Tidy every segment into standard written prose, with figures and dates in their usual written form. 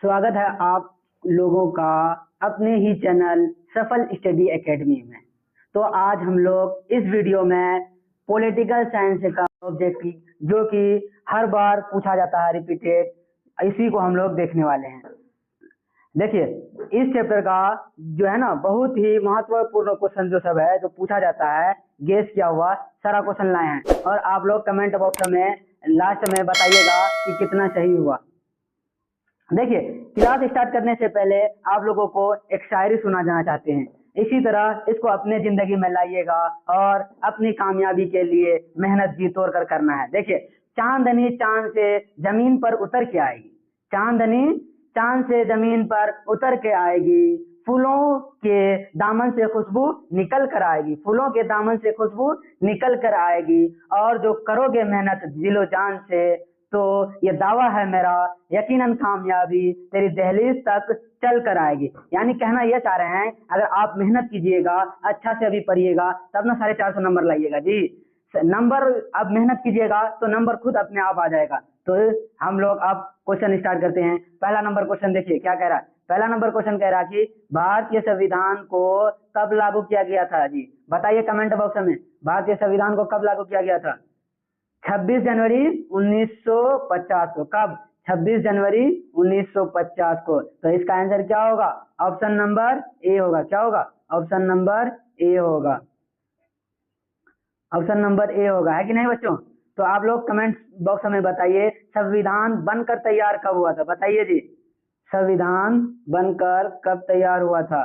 स्वागत है आप लोगों का अपने ही चैनल सफल स्टडी एकेडमी में। तो आज हम लोग इस वीडियो में पॉलिटिकल साइंस का ऑब्जेक्ट जो कि हर बार पूछा जाता है रिपीटेड, इसी को हम लोग देखने वाले हैं। देखिए, इस चैप्टर का जो है ना बहुत ही महत्वपूर्ण क्वेश्चन जो सब है जो पूछा जाता है, गेस किया हुआ सारा क्वेश्चन लाए हैं और आप लोग कमेंट बॉक्स में लास्ट में बताइएगा कि कितना सही हुआ। देखिए, क्लास स्टार्ट करने से पहले आप लोगों को एक शायरी सुना जाना चाहते हैं, इसी तरह इसको अपने जिंदगी में लाइएगा और अपनी कामयाबी के लिए मेहनत जी तोड़ कर करना है। देखिए, चांदनी चांद से जमीन पर उतर के आएगी, चांदनी चांद से जमीन पर उतर के आएगी, फूलों के दामन से खुशबू निकल कर आएगी, फूलों के दामन से खुशबू निकल कर आएगी, और जो करोगे मेहनत दिलो जान से तो ये दावा है मेरा यकीनन कामयाबी तेरी दहलीज तक चल कर आएगी। यानी कहना यह चाह रहे हैं, अगर आप मेहनत कीजिएगा, अच्छा से अभी पढ़िएगा, तब ना 450 नंबर लाइएगा जी। नंबर अब मेहनत कीजिएगा तो नंबर खुद अपने आप आ जाएगा। तो हम लोग अब क्वेश्चन स्टार्ट करते हैं। पहला नंबर क्वेश्चन देखिए क्या कह रहा है। पहला नंबर क्वेश्चन कह रहा है कि भारतीय संविधान को कब लागू किया गया था जी? बताइए कमेंट बॉक्स में, भारतीय संविधान को कब लागू किया गया था? 26 जनवरी 1950 को। कब? 26 जनवरी 1950 को। तो इसका आंसर क्या होगा? ऑप्शन नंबर ए होगा। क्या होगा? ऑप्शन नंबर ए होगा। ऑप्शन नंबर ए होगा, है कि नहीं बच्चों? तो आप लोग कमेंट बॉक्स में बताइए संविधान बनकर तैयार कब हुआ था? बताइए जी, संविधान बनकर कब तैयार हुआ था?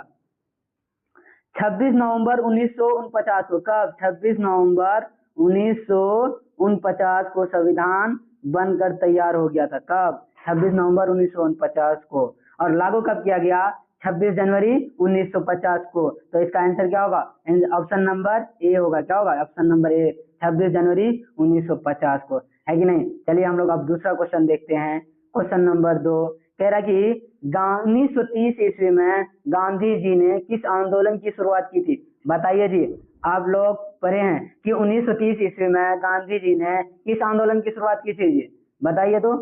26 नवंबर 1949 को। कब? 26 नवंबर 1949 को संविधान बनकर तैयार हो गया था। कब? 26 नवंबर 1949 को। और लागू कब किया गया? 26 जनवरी 1950 को। तो इसका आंसर क्या होगा? ऑप्शन नंबर ए होगा। क्या होगा? ऑप्शन नंबर ए, 26 जनवरी 1950 को, है कि नहीं? चलिए हम लोग अब दूसरा क्वेश्चन देखते हैं। क्वेश्चन नंबर 2 कह रहा कि 1930 ईस्वी में गांधी जी ने किस आंदोलन की शुरुआत की थी? बताइए जी, आप लोग पढ़े हैं कि 1930 ईस्वी में गांधी जी ने किस आंदोलन की शुरुआत की थी जी? बताइए तो।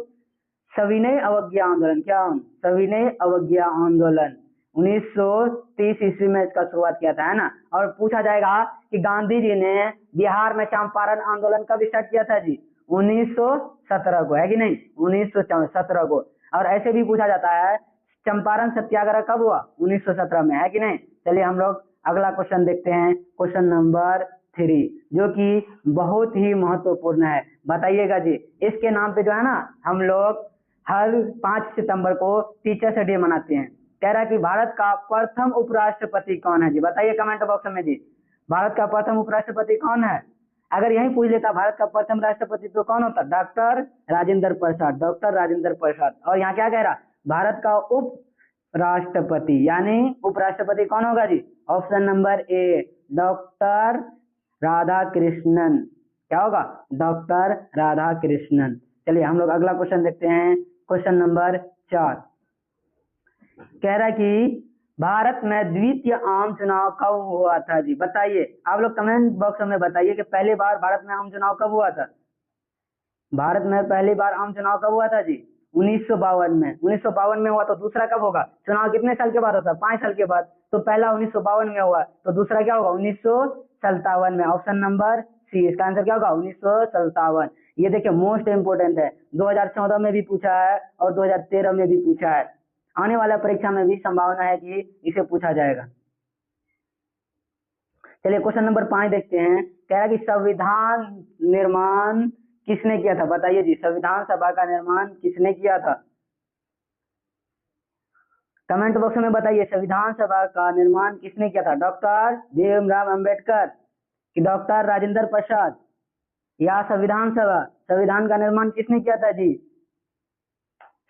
सविनय अवज्ञा आंदोलन। क्या? सविनय अवज्ञा आंदोलन 1930 ईस्वी में इसका शुरुआत किया था, है ना? और पूछा जाएगा कि गांधी जी ने बिहार में चंपारण आंदोलन कब स्टार्ट किया था जी? 1917 को, है कि नहीं? 1917 को। और ऐसे भी पूछा जाता है चंपारण सत्याग्रह कब हुआ? 1917 में, है कि नहीं? चलिए हम लोग अगला क्वेश्चन देखते हैं, क्वेश्चन नंबर 3, जो कि बहुत ही महत्वपूर्ण है। बताइएगा जी, इसके नाम पे जो है ना हम लोग हर 5 सितंबर को टीचर्स डे मनाते हैं। कह रहा है कि भारत का प्रथम उपराष्ट्रपति कौन है जी? बताइए कमेंट बॉक्स में जी, भारत का प्रथम उपराष्ट्रपति कौन है? अगर यही पूछ लेता भारत का प्रथम राष्ट्रपति तो कौन होता? Doctor Rajendra Prasad, doctor Rajendra Prasad. और यहाँ क्या कह रहा? भारत का उप राष्ट्रपति, यानी उपराष्ट्रपति कौन होगा जी? Option number A, doctor Radha Krishnan. क्या होगा? डॉक्टर राधा कृष्णन। चलिए हम लोग अगला क्वेश्चन देखते हैं, क्वेश्चन नंबर 4 कह रहा है कि भारत में द्वितीय आम चुनाव कब हुआ था जी? बताइए, आप लोग कमेंट बॉक्स में बताइए कि पहली बार भारत में आम चुनाव कब हुआ था? भारत में पहली बार आम चुनाव कब हुआ था जी? 1952 में। 1952 में हुआ, तो दूसरा कब होगा? चुनाव कितने साल के बाद होता है? 5 साल के बाद। तो पहला 1952 में हुआ, तो दूसरा क्या होगा? 1957 में। ऑप्शन नंबर सी, इसका आंसर क्या होगा? 1957। ये देखिए मोस्ट इंपोर्टेंट है, 2014 में भी पूछा है और 2013 में भी पूछा है। आने वाला परीक्षा में भी संभावना है कि इसे पूछा जाएगा। चलिए क्वेश्चन नंबर 5 देखते हैं। कह रहा है कि संविधान निर्माण किसने किया था? बताइए जी, संविधान सभा का निर्माण किसने किया था? कमेंट बॉक्स में बताइए, संविधान सभा का निर्माण किसने किया था? डॉक्टर भीमराव अंबेडकर कि डॉक्टर राजेंद्र प्रसाद या संविधान सभा? संविधान का निर्माण किसने किया था जी?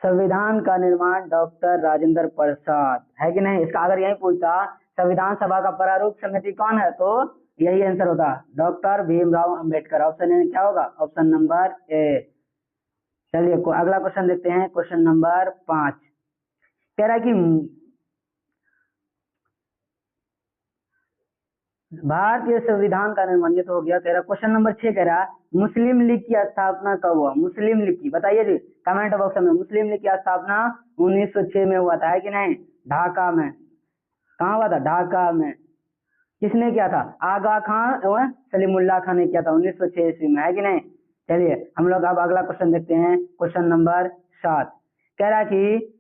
संविधान का निर्माण डॉक्टर राजेंद्र प्रसाद, है कि नहीं? इसका अगर यही पूछता संविधान सभा का प्रारूप समिति कौन है, तो यही आंसर होता, डॉक्टर भीमराव अंबेडकर। ऑप्शन क्या होगा? ऑप्शन नंबर ए। चलिए अगला क्वेश्चन देखते हैं, क्वेश्चन नंबर 5 कह रहा है कि भारतीय संविधान का निर्माण, ये तो हो गया। कह रहा क्वेश्चन नंबर 6 कह रहा मुस्लिम लीग की स्थापना कब हुआ? मुस्लिम लीग की बताइए जी कमेंट बॉक्स में। मुस्लिम लीग की स्थापना 1906 में हुआ था, है कि नहीं? ढाका में। कहाँ हुआ था? ढाका में। किसने किया था? आगा खान और सलीमुल्लाह खान ने किया था 1906 ईस्वी में, है कि नहीं? चलिए हम लोग अब अगला क्वेश्चन देखते हैं, क्वेश्चन नंबर 7। कह रहा कि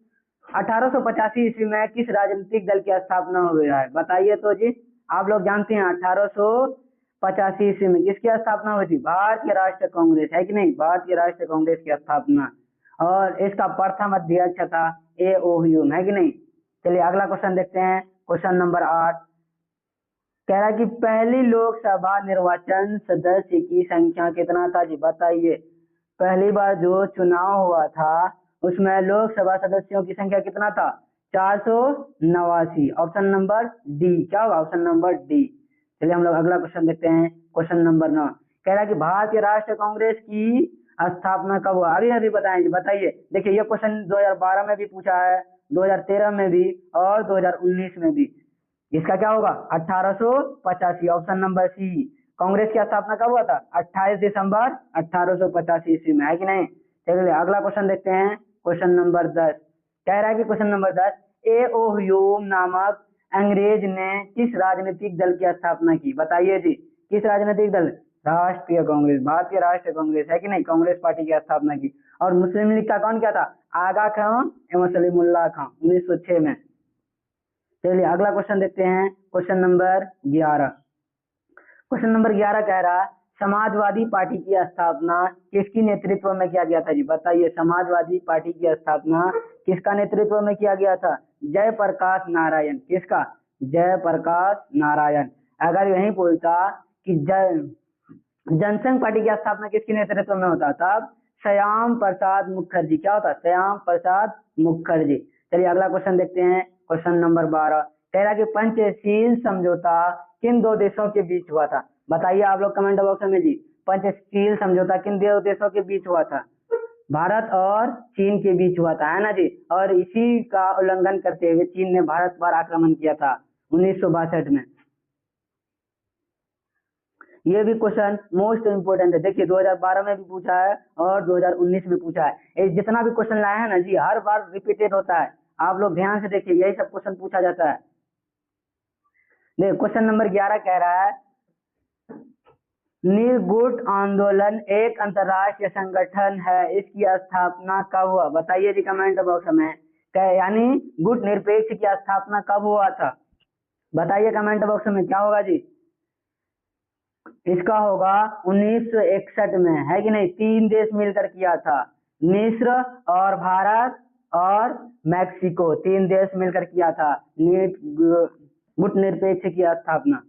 1885 ईस्वी में किस राजनीतिक दल की स्थापना हुई है? बताइए तो जी। आप लोग जानते हैं 1885 ईस्वी में किसकी स्थापना हुई थी? भारतीय राष्ट्रीय कांग्रेस, है कि नहीं? भारतीय राष्ट्रीय कांग्रेस की स्थापना, और इसका प्रथम अध्यक्ष था ए ओ ह्यूम, है कि नहीं? चलिए अगला क्वेश्चन देखते हैं, क्वेश्चन नंबर 8। कह रहा कि पहली लोकसभा निर्वाचन सदस्य की संख्या कितना था जी? बताइए। पहली बार जो चुनाव हुआ था उसमें लोकसभा सदस्यों की संख्या कितना था? 489। Option number D. क्या होगा? Option number D. चलिए हम लोग अगला क्वेश्चन देखते हैं, क्वेश्चन नंबर 9। कह रहा है कि भारतीय राष्ट्रीय कांग्रेस की स्थापना कब हुआ? अभी अभी बताएंगे, बताइए। देखिए ये क्वेश्चन 2012 में भी पूछा है, 2013 में भी, और 2019 में भी। इसका क्या होगा? 1885। Option number C. कांग्रेस की स्थापना कब हुआ था? 28 दिसंबर 1885 ईस्वी में, है कि नहीं? चलिए अगला क्वेश्चन देखते हैं, क्वेश्चन नंबर 10। कह रहा है कि क्वेश्चन नंबर 10, ए ओ ह्यूम नामक अंग्रेज ने किस राजनीतिक दल की स्थापना की? बताइए जी। किस राजनीतिक दल? राष्ट्रीय कांग्रेस, भारतीय राष्ट्रीय कांग्रेस, है कि नहीं? कांग्रेस पार्टी की स्थापना की। और मुस्लिम लीग का कौन क्या था? आगा खान एवं सलीमुल्लाह खान, 1906 में। चलिए अगला क्वेश्चन देखते हैं, क्वेश्चन नंबर 11। क्वेश्चन नंबर 11 कह रहा समाजवादी पार्टी की स्थापना किसकी नेतृत्व में किया गया था जी? बताइए। समाजवादी पार्टी की स्थापना किसका नेतृत्व में किया गया था? जयप्रकाश नारायण। किसका? जयप्रकाश नारायण। अगर यही पूछता कि जनसंघ पार्टी की स्थापना किसके नेतृत्व में होता, तब श्याम प्रसाद मुखर्जी। क्या होता? श्याम प्रसाद मुखर्जी। चलिए अगला क्वेश्चन देखते हैं, क्वेश्चन नंबर 12। कह रहा कि पंचशील समझौता किन दो देशों के बीच हुआ था? बताइए आप लोग कमेंट बॉक्स में जी। पंचशील समझौता किन दो देशों के बीच हुआ था? भारत और चीन के बीच हुआ था, है ना जी? और इसी का उल्लंघन करते हुए चीन ने भारत पर आक्रमण किया था 1962 में। ये भी क्वेश्चन मोस्ट इंपोर्टेंट है। देखिए 2012 में भी पूछा है और 2019 में पूछा है। ये जितना भी क्वेश्चन लाया है ना जी, हर बार रिपीटेड होता है। आप लोग ध्यान से देखिए, यही सब क्वेश्चन पूछा जाता है। देखिए क्वेश्चन नंबर 11 कह रहा है निर्गुट आंदोलन एक अंतरराष्ट्रीय संगठन है, इसकी स्थापना कब हुआ? बताइए जी कमेंट बॉक्स में। यानी गुट निरपेक्ष की स्थापना कब हुआ था? बताइए कमेंट बॉक्स में, क्या होगा जी? इसका होगा 1961 में, है कि नहीं? 3 देश मिलकर किया था, मिस्र और भारत और मैक्सिको, 3 देश मिलकर किया था गुट निरपेक्ष की स्थापना।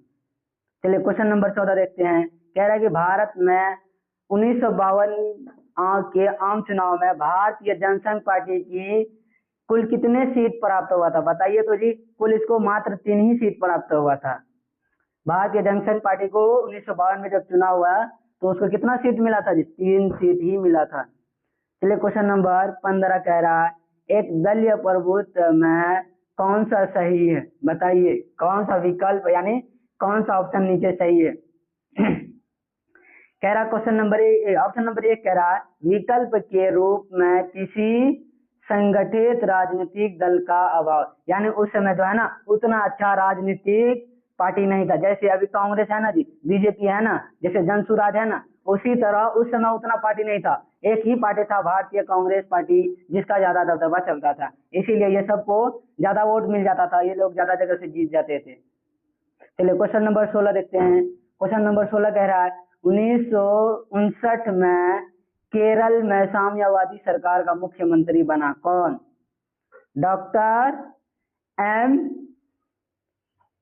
चलिए क्वेश्चन नंबर 14 देखते हैं। कह रहा है कि भारत में 1952 के आम चुनाव में भारतीय जनसंघ पार्टी की कुल कितने सीट प्राप्त हुआ था? बताइए तो जी। कुल इसको मात्र 3 ही सीट प्राप्त हुआ था। भारतीय जनसंघ पार्टी को 1952 में जब चुनाव हुआ तो उसको कितना सीट मिला था जी? 3 सीट ही मिला था। चलिए क्वेश्चन नंबर 15 कह रहा है एक दलीय प्रभुत्व में कौन सा सही है? बताइए कौन सा विकल्प यानी कौन सा ऑप्शन नीचे सही है? कह रहा क्वेश्चन नंबर ऑप्शन नंबर 1 कह रहा है विकल्प के रूप में किसी संगठित राजनीतिक दल का अभाव। यानी उस समय जो है ना उतना अच्छा राजनीतिक पार्टी नहीं था। जैसे अभी कांग्रेस है ना जी, बीजेपी है ना, जैसे जनसुराज है ना, उसी तरह उस समय उतना पार्टी नहीं था। एक ही पार्टी था, भारतीय कांग्रेस पार्टी, जिसका ज्यादा दबदबा चलता था। इसीलिए ये सबको ज्यादा वोट मिल जाता था, ये लोग ज्यादा जगह से जीत जाते थे। चलिए क्वेश्चन नंबर 16 देखते हैं। क्वेश्चन नंबर 16 कह रहा है 1959 में केरल में साम्यवादी सरकार का मुख्यमंत्री बना कौन? Doctor M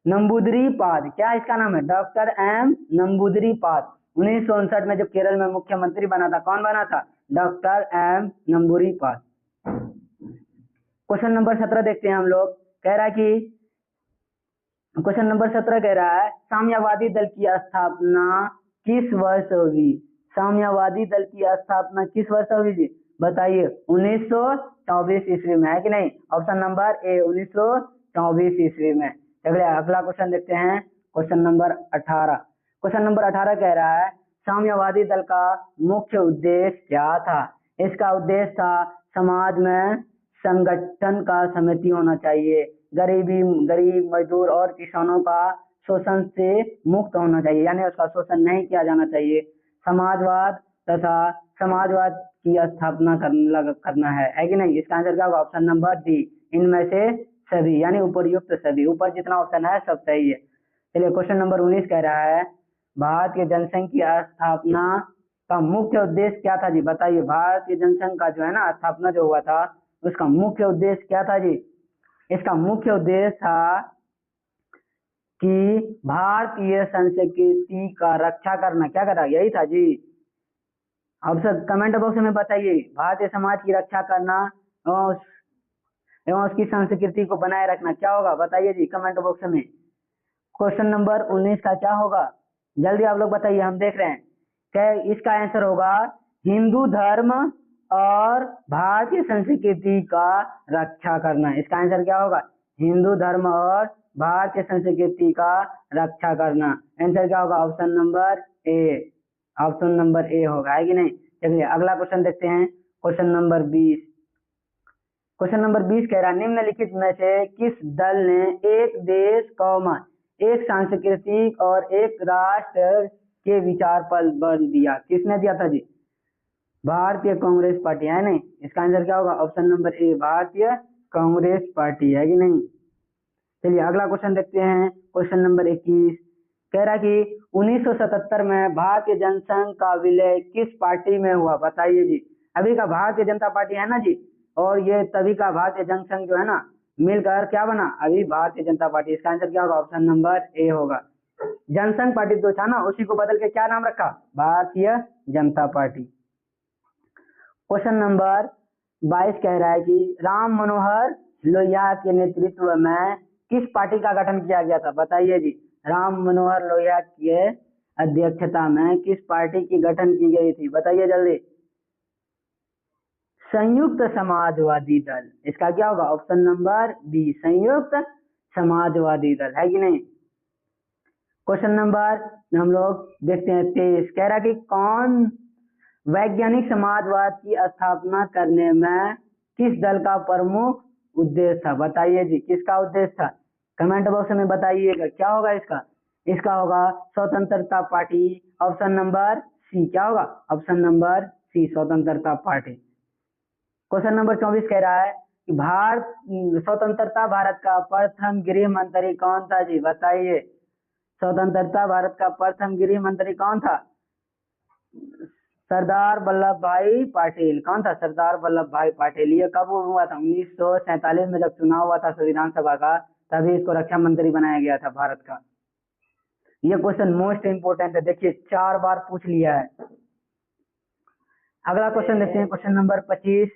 Namboodiripad. क्या इसका नाम है? Doctor M Namboodiripad. 1959 में जब केरल में मुख्यमंत्री बना था, कौन बना था? Doctor M Namboodiripad. Question number 17 देखते हैं हम लोग। कह रहा है कि क्वेश्चन नंबर 17 कह रहा है साम्यवादी दल की स्थापना किस वर्ष हुई? साम्यवादी दल की स्थापना किस वर्ष हुई जी? बताइए। 1924 ईस्वी में, है कि नहीं? ऑप्शन नंबर ए 1924 ईस्वी में। चलिए अगला क्वेश्चन देखते हैं, क्वेश्चन नंबर 18। क्वेश्चन नंबर 18 कह रहा है साम्यवादी दल का मुख्य उद्देश्य क्या था? इसका उद्देश्य था समाज में संगठन का समिति होना चाहिए, गरीब मजदूर और किसानों का शोषण से मुक्त होना चाहिए, यानी उसका शोषण नहीं किया जाना चाहिए। समाजवाद तथा समाजवाद की स्थापना करना है कि नहीं? इसका आंसर क्या होगा? ऑप्शन नंबर डी, इनमें से सभी, यानी उपरयुक्त सभी। ऊपर जितना ऑप्शन है सब सही है। चलिए क्वेश्चन नंबर 19 कह रहा है भारत के जनसंघ की स्थापना का मुख्य उद्देश्य क्या था जी? बताइए, भारतीय जनसंघ का जो है ना स्थापना जो हुआ था उसका मुख्य उद्देश्य क्या था जी? इसका मुख्य उद्देश्य था कि भारतीय संस्कृति का रक्षा करना। क्या करा? यही था जी। अब सर कमेंट बॉक्स में बताइए, भारतीय समाज की रक्षा करना एवं उसकी संस्कृति को बनाए रखना क्या होगा? बताइए जी कमेंट बॉक्स में। क्वेश्चन नंबर 19 का क्या होगा? जल्दी आप लोग बताइए, हम देख रहे हैं। क्या इसका आंसर होगा? हिंदू धर्म और भारतीय संस्कृति का रक्षा करना। इसका आंसर क्या होगा? हिंदू धर्म और भारतीय संस्कृति का रक्षा करना। आंसर क्या होगा? ऑप्शन नंबर ए। ऑप्शन नंबर ए होगा, है कि नहीं? चलिए अगला क्वेश्चन देखते हैं। Question number 20। क्वेश्चन नंबर 20 कह रहा है निम्नलिखित में से किस दल ने एक देश कौमा एक सांस्कृतिक और एक राष्ट्र के विचार पर बल दिया? किसने दिया था जी? भारतीय कांग्रेस पार्टी, है नहीं? इसका आंसर क्या होगा? ऑप्शन नंबर ए, भारतीय कांग्रेस पार्टी, है कि नहीं? चलिए अगला क्वेश्चन देखते हैं। क्वेश्चन नंबर 21 कह रहा कि 1977 में भारतीय जनसंघ का विलय किस पार्टी में हुआ? बताइए जी। अभी का भारतीय जनता पार्टी है ना जी, और ये तभी का भारतीय जनसंघ जो है ना मिलकर क्या बना? अभी भारतीय जनता पार्टी। इसका आंसर क्या होगा? ऑप्शन नंबर ए होगा। जनसंघ पार्टी जो था ना उसी को बदल के क्या नाम रखा? Bharatiya Janata party. Question number 22 कह रहा है कि राम मनोहर लोहिया के नेतृत्व में किस पार्टी का गठन किया गया था? बताइए जी। राम मनोहर लोहिया के अध्यक्षता में किस पार्टी की गठन की गई थी? बताइए जल्दी। संयुक्त समाजवादी दल। इसका क्या होगा? ऑप्शन नंबर बी, संयुक्त समाजवादी दल, है कि नहीं? क्वेश्चन नंबर हम लोग देखते हैं 23 कह रहा कि कौन वैज्ञानिक समाजवाद की स्थापना करने में किस दल का प्रमुख उद्देश्य था? बताइए जी किसका उद्देश्य था? कमेंट बॉक्स में बताइएगा क्या होगा इसका? इसका होगा स्वतंत्रता पार्टी। Option number C. क्या होगा? ऑप्शन नंबर सी, स्वतंत्रता पार्टी। क्वेश्चन नंबर 24 कह रहा है कि स्वतंत्रता भारत का प्रथम गृह मंत्री कौन था जी? बताइए। स्वतंत्रता भारत का प्रथम गृह मंत्री कौन था? सरदार वल्लभ भाई पटेल। कौन था? सरदार वल्लभ भाई पटेल। ये कब हुआ था? 1947 में जब चुनाव हुआ था संविधान सभा का, तभी इसको रक्षा मंत्री बनाया गया था भारत का। ये क्वेश्चन मोस्ट इंपोर्टेंट है, देखिए 4 बार पूछ लिया है। अगला क्वेश्चन देखते हैं। Question number 25